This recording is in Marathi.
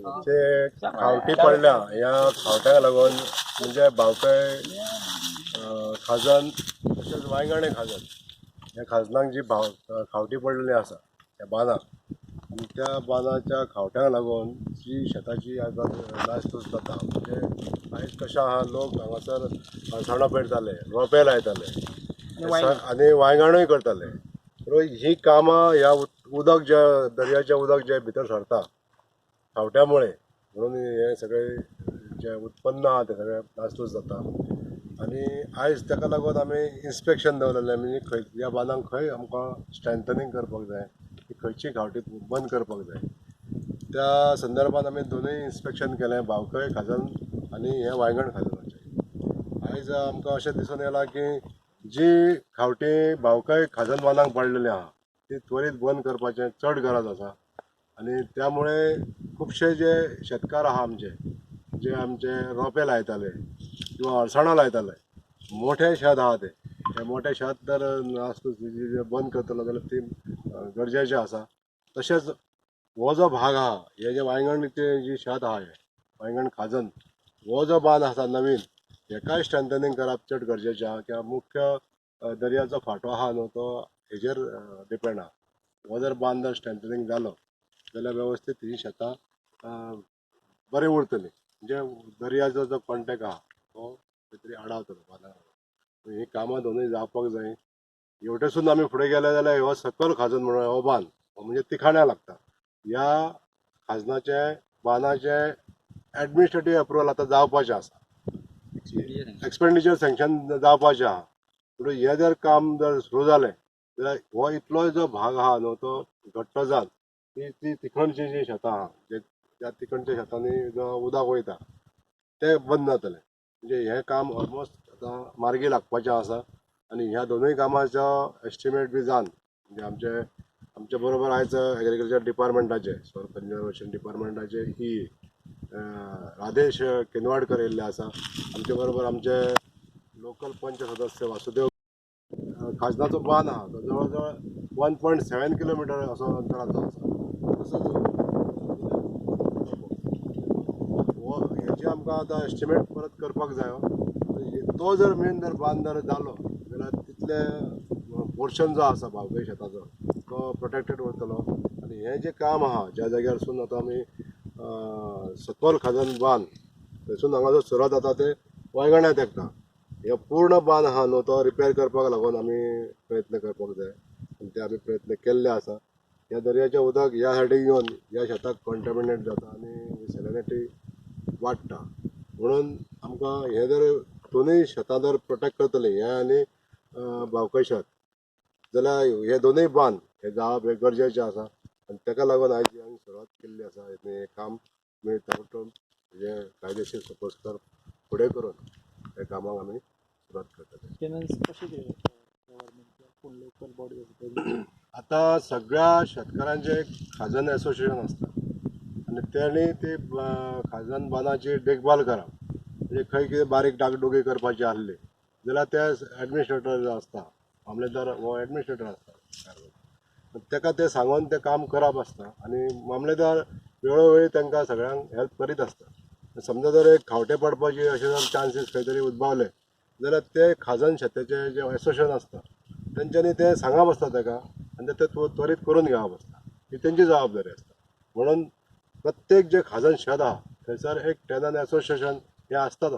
ते खावटी पडल्या ह्या खावट्यांक लागून म्हणजे भावकाय खाजन तशेंच वांयगणे खाजन ह्या खाजनांक जी खावटी पडलेली आसा त्या बांदाक आणि त्या बांदाच्या खावट्यांक लागून जी शेताची नासधूस जाता म्हणजे आयज कशें आहा लोक हांगासर अळसाणो पेरताले रोंपे लायताले आनी वांयगणूय करताले ही कामां ह्या उदक जे दर्याचें उदक जे भितर सरता खावट्यामुळे म्हणून हे सगळे जे उत्पन्न आहा ते सगळे नासधूस जाता आणि आयज ताका लागून आमी इन्स्पेक्शन दवरलेलें म्हणजे खंय ह्या बांदांक खंय आमकां स्ट्रेंथनींग करपाक जाय की खंयची खावटी बंद करपाक जाय त्या संदर्भात आमी दोनूय इन्स्पेक्शन केलें भावकय खाजन आनी हे वांयगण खाजनाचें आयज आमकां अशें दिसून येयलां की जी खावटी भावकय खाजन बांदांक पडलेली आहा ती त्वरीत बंद करपाचें चड गरज आसा आणि त्यामुळे खुबशे जे शेतकार आहा जे आमचे रोंपे लायताले किंवा अळसाणो लायताले मोठे शेत आहा ते मोठे शेत जर नासधूस बंद करतलो जाल्यार ती गरजेचें आसा तशेंच हो जो भाग आहा हे जे वांयगणचे जी शेत आहा हे वांयगण खाजन हो जो बांद आसा नवीन हेकाय स्ट्रेंथनींग करप चड गरजेचें आहा कित्याक मुख्य दर्याचो फांटो आहा न्हू तो हेजेर डिपेंड आहा हो जर बांद जर स्ट्रेंथनींग जालो जाल्यार वेवस्थीत ही शेतां बरें उरतली म्हणजे दर्याचो जो कॉन्टेक्ट आहा तो खंय तरी आडावतलो बांदाक ही कामां दोनूय जावपाक जाय हेवटेसून आमी फुडें गेले जाल्यार हो सकल खाजन म्हणून हो बांद हो म्हणजे तिखाण्या लागता ह्या खाजनाचे बांदाचे एडमिनिस्ट्रेटीव अप्रुवल आतां जावपाचें आसा एक्सपेंडिचर सँक्शन जावपाचें आहा पूण हे जर काम जर सुरू जालें जाल्यार हो इतलो जो भाग आहा न्हू तो घट्ट जावन ती तिखणची जी शेतां आहा त्या तिखणच्या शेतांनी जो उदक वयता ते बंद जातले म्हणजे हे काम ऑलमोस्ट आतां मार्गी लागपाचें आसा आनी ह्या दोनूय कामाचो एस्टिमेट बी जावन म्हणजे आमचे बरोबर आयज एग्रीकल्चर डिपार्टमेंटाचे सॉयल कन्जर्वेशन डिपार्टमेंटाचे राधेश किनवाडकर येयल्ले आसा आमचे बरोबर आमचे लोकल पंच सदस्य वासुदेव खाजनाचो बांद आहा तो जवळ जवळ 1.7 किलोमिटर असो अंतराचो आसा हेची आमकां आतां एस्टिमेट परत करपाक जाय तो जर मेन जर बांद जर जालो जाल्यार तितले पोर्शन जो आसा भावगय शेताचो तो प्रोटेक्टेड उरतलो आनी हें जें काम आहा ज्या जाग्यारसून आतां आमी सकल खाजन बांद थंयसून हांगा जो सुरत जाता ते वांयगण्यां तेंकता हे पूर्ण बांद आहा न्हू तो रिपेर करपाक लागून आमी प्रयत्न करपाक जाय आनी ते आमी प्रयत्न केल्ले आसा ह्या दर्याचें उदक ह्या सायडीक येवन ह्या शेताक कॉन्टॅमिनेट जाता आनी सॅलिनिटी वाडटा म्हणून आमकां हे जर दोनूय शेतां जर प्रोटेक्ट करतले हे आनी भावकय शेत जाल्यार हे दोनूय बांद हे जावप हे गरजेचें आसा आनी ताका लागून आयज हांवें सुरवात केल्ली आसा हें काम ताबडतोब हे कायदेशीर सोपस्कर फुडें करून हे कामाक आमी सुरवात करतले आतां सगळ्या शेतकारांचे एक खाजन एसोसिएशन आसता आनी तेणी ती खाजन बांदाची देखभाल करप म्हणजे खंय कितें बारीक डागडुगी करपाची आसली जाल्यार ते एडमिनिस्ट्रेटर जो आसता मामलेदार हो एडमिनिस्ट्रेटर आसता ताका ते सांगून तें काम करप आसता आनी मामलेदार वेळोवेळी तांकां सगळ्यांक हेल्प करीत आसता समजा जर एक खावटे पडपाचे अशे जर चान्सीस खंय तरी उद्भवले जाल्यार ते खाजन शेताचे जे एसोसिएशन आसता तेंच्यांनी ते सांगप आसता ताका आनी ते त्वरीत करून घेवप आसता ही तेंची जबाबदारी आसता म्हणून प्रत्येक जे खाजन शेत आहा थंयसर एक टेनंट एसोसिएशन हे आसताच आसता